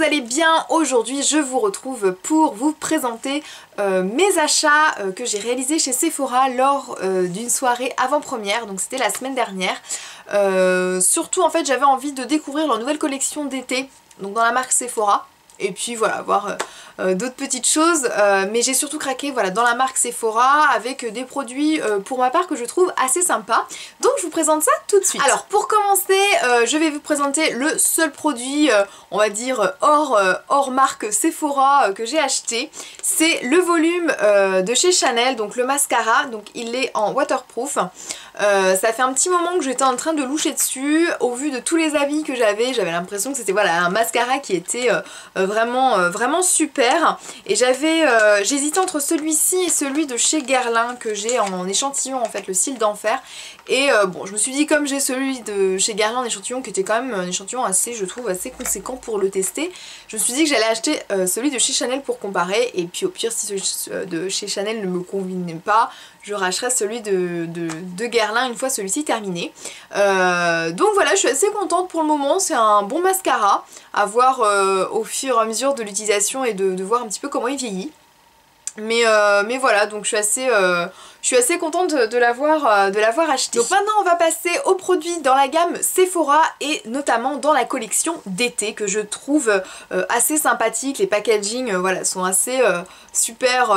allez bien. Aujourd'hui je vous retrouve pour vous présenter mes achats que j'ai réalisés chez Sephora lors d'une soirée avant-première, donc c'était la semaine dernière. Surtout en fait j'avais envie de découvrir leur nouvelle collection d'été, donc dans la marque Sephora. Et puis voilà, voir d'autres petites choses, mais j'ai surtout craqué voilà, dans la marque Sephora avec des produits pour ma part que je trouve assez sympas. Donc je vous présente ça tout de suite. Alors pour commencer, je vais vous présenter le seul produit, on va dire hors marque Sephora que j'ai acheté. C'est le volume de chez Chanel, donc le mascara, donc il est en waterproof. Ça fait un petit moment que j'étais en train de loucher dessus. Au vu de tous les avis que j'avais l'impression que c'était voilà, un mascara qui était vraiment super. Et j'hésitais entre celui-ci et celui de chez Guerlain que j'ai en échantillon, en fait, le cils d'enfer. Et bon, je me suis dit, comme j'ai celui de chez Guerlain en échantillon qui était quand même un échantillon assez, je trouve, assez conséquent pour le tester, je me suis dit que j'allais acheter celui de chez Chanel pour comparer. Et puis au pire, si celui de chez Chanel ne me convenait pas, je racheterai celui de Guerlain une fois celui-ci terminé. Donc voilà, je suis assez contente pour le moment. C'est un bon mascara à voir au fur et à mesure de l'utilisation et de voir un petit peu comment il vieillit. Mais voilà, donc je suis assez contente de l'avoir acheté. Donc maintenant on va passer aux produits dans la gamme Sephora et notamment dans la collection d'été que je trouve assez sympathique. Les packaging voilà, sont assez super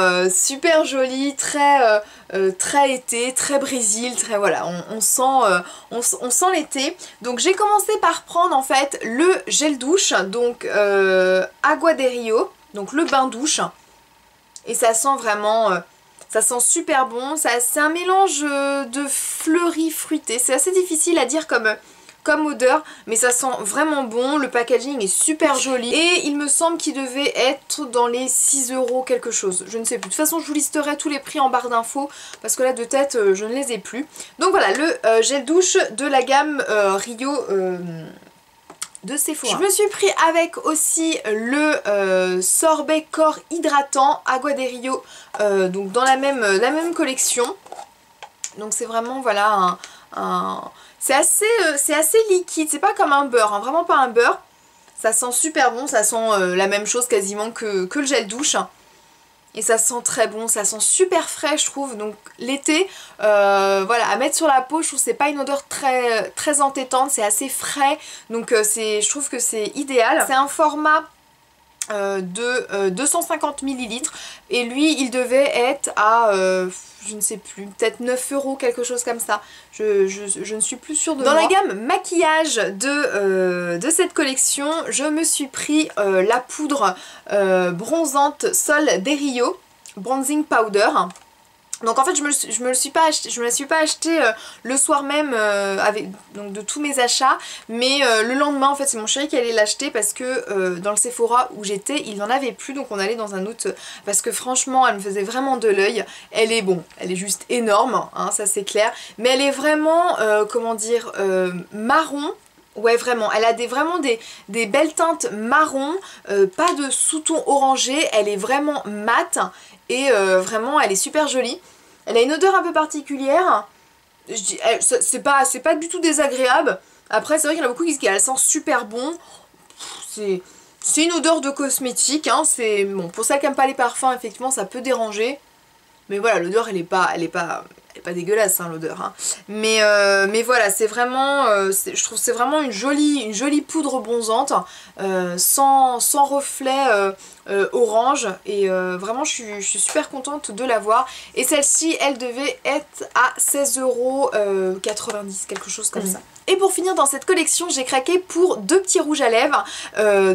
jolis, très été, très Brésil, très voilà, on sent l'été. Donc j'ai commencé par prendre en fait le gel douche, donc Agua de Rio, donc le bain douche. Et ça sent vraiment, ça sent super bon, c'est un mélange de fleuris fruités, c'est assez difficile à dire comme odeur, mais ça sent vraiment bon, le packaging est super joli et il me semble qu'il devait être dans les 6 € quelque chose, je ne sais plus. De toute façon je vous listerai tous les prix en barre d'infos parce que là de tête je ne les ai plus. Donc voilà, le gel douche de la gamme Rio de Sephora. Je me suis pris avec aussi le sorbet corps hydratant Agua de Rio, donc dans la même collection. Donc c'est vraiment voilà c'est assez liquide, c'est pas comme un beurre, hein, vraiment pas un beurre. Ça sent super bon, ça sent la même chose quasiment que le gel douche. Et ça sent très bon, ça sent super frais je trouve, donc l'été, voilà, à mettre sur la peau, je trouve que c'est pas une odeur très entêtante, c'est assez frais, donc je trouve que c'est idéal. C'est un format de 250 ml et lui il devait être à je ne sais plus, peut-être 9 €, quelque chose comme ça, je ne suis plus sûre de moi. Dans la gamme maquillage de cette collection, je me suis pris la poudre bronzante Sol de Rio Bronzing Powder. Donc en fait je me la suis pas acheté le soir même donc de tous mes achats, mais le lendemain en fait c'est mon chéri qui allait l'acheter parce que dans le Sephora où j'étais il n'en avait plus, donc on allait dans un autre parce que franchement elle me faisait vraiment de l'œil. Elle est juste énorme, hein, ça c'est clair, mais elle est vraiment comment dire marron. Ouais vraiment, elle a vraiment des belles teintes marron, pas de sous-ton orangé, elle est vraiment mate et vraiment elle est super jolie. Elle a une odeur un peu particulière, c'est pas du tout désagréable. Après c'est vrai qu'il y en a beaucoup qui disent qu'elle sent super bon, c'est une odeur de cosmétique, hein. C'est bon, pour celles qui n'aiment pas les parfums effectivement ça peut déranger. Mais voilà, l'odeur elle est pas dégueulasse hein, l'odeur hein. Mais voilà, c'est vraiment je trouve c'est vraiment une jolie poudre bronzante sans reflet orange, et vraiment je suis super contente de l'avoir. Et celle-ci elle devait être à 16,90 €, quelque chose comme ça. Et pour finir dans cette collection, j'ai craqué pour 2 petits rouges à lèvres,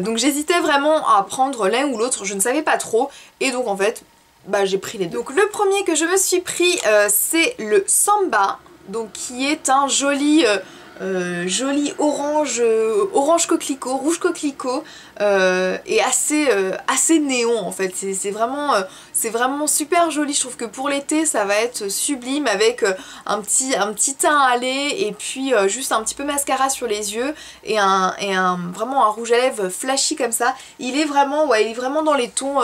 donc j'hésitais vraiment à prendre l'un ou l'autre, je ne savais pas trop, et donc en fait bah j'ai pris les deux. Donc le premier que je me suis pris c'est le Samba, donc qui est un joli orange coquelicot, rouge coquelicot, et assez néon en fait. C'est vraiment super joli. Je trouve que pour l'été ça va être sublime avec un petit teint à lait et puis juste un petit peu mascara sur les yeux et vraiment un rouge à lèvres flashy comme ça. Il est vraiment dans les tons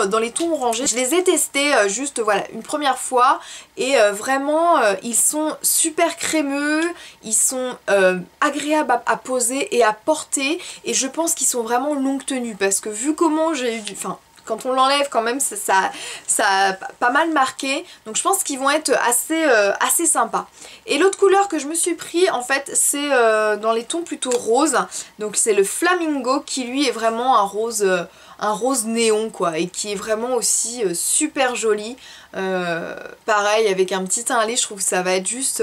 orangés. Je les ai testés juste voilà une première fois et vraiment ils sont super crémeux, ils sont agréables à poser et à porter, et je pense qu'ils sont vraiment longue tenue parce que vu comment j'ai eu du... Enfin, quand on l'enlève quand même ça a pas mal marqué, donc je pense qu'ils vont être assez sympas. Et l'autre couleur que je me suis pris en fait c'est dans les tons plutôt roses, donc c'est le Flamingo qui lui est vraiment un rose néon quoi, et qui est vraiment aussi super joli. Pareil avec un petit teint lait, je trouve que ça va être juste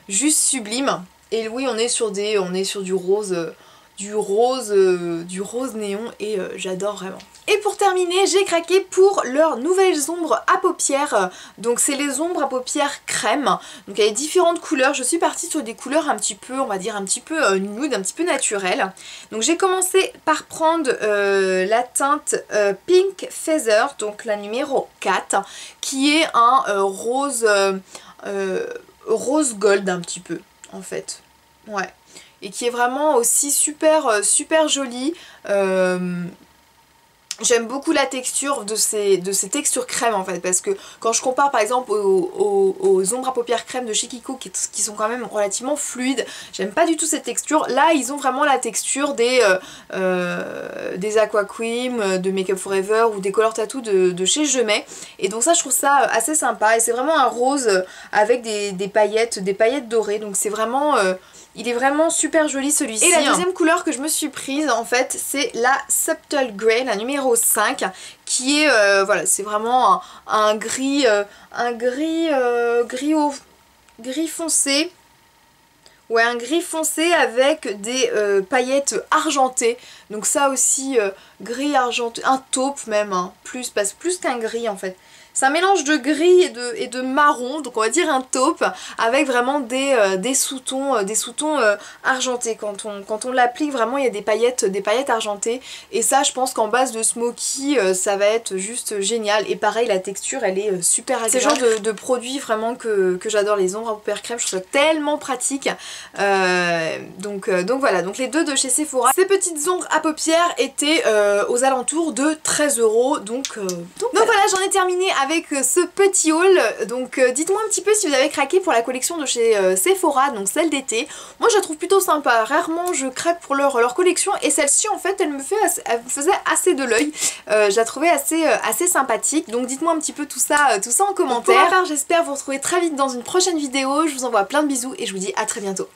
sublime. Et oui, on est sur du rose néon et j'adore vraiment. Et pour terminer, j'ai craqué pour leurs nouvelles ombres à paupières. Donc c'est les ombres à paupières crème. Donc il y a différentes couleurs. Je suis partie sur des couleurs un petit peu, on va dire un petit peu nude, un petit peu naturelles. Donc j'ai commencé par prendre la teinte Pink Feather, donc la numéro 4, qui est un rose gold un petit peu en fait. Ouais. Et qui est vraiment aussi super jolie. J'aime beaucoup la texture de ces textures crème en fait, parce que quand je compare par exemple aux ombres à paupières crème de chez Kiko qui sont quand même relativement fluides, j'aime pas du tout cette texture. Là ils ont vraiment la texture des Aqua Cream, de Make Up Forever ou des Color Tattoo de chez Je Mets, et donc ça je trouve ça assez sympa, et c'est vraiment un rose avec des paillettes dorées, donc c'est vraiment... il est vraiment super joli celui-ci. Et la deuxième couleur que je me suis prise en fait c'est la Subtle Grey, la numéro 5, qui est voilà, c'est vraiment un gris foncé. Ouais, un gris foncé avec des paillettes argentées. Donc ça aussi gris argenté, un taupe même, hein, plus qu'un gris en fait. C'est un mélange de gris et de marron, donc on va dire un taupe, avec vraiment des sous-tons argentés. Quand on l'applique, vraiment il y a des paillettes argentées, et ça je pense qu'en base de smoky ça va être juste génial. Et pareil, la texture elle est super agréable. C'est le genre de produit vraiment que j'adore, les ombres à paupières crème, je trouve ça tellement pratique. Donc voilà, donc les deux de chez Sephora. Ces petites ombres à paupières étaient aux alentours de 13 €, donc voilà, j'en ai terminé avec ce petit haul. Donc dites-moi un petit peu si vous avez craqué pour la collection de chez Sephora, donc celle d'été. Moi je la trouve plutôt sympa, rarement je craque pour leur collection, et celle-ci en fait elle me faisait assez de l'œil. Je la trouvais assez sympathique, donc dites-moi un petit peu tout ça en commentaire. Pour ma part, j'espère vous retrouver très vite dans une prochaine vidéo. Je vous envoie plein de bisous et je vous dis à très bientôt.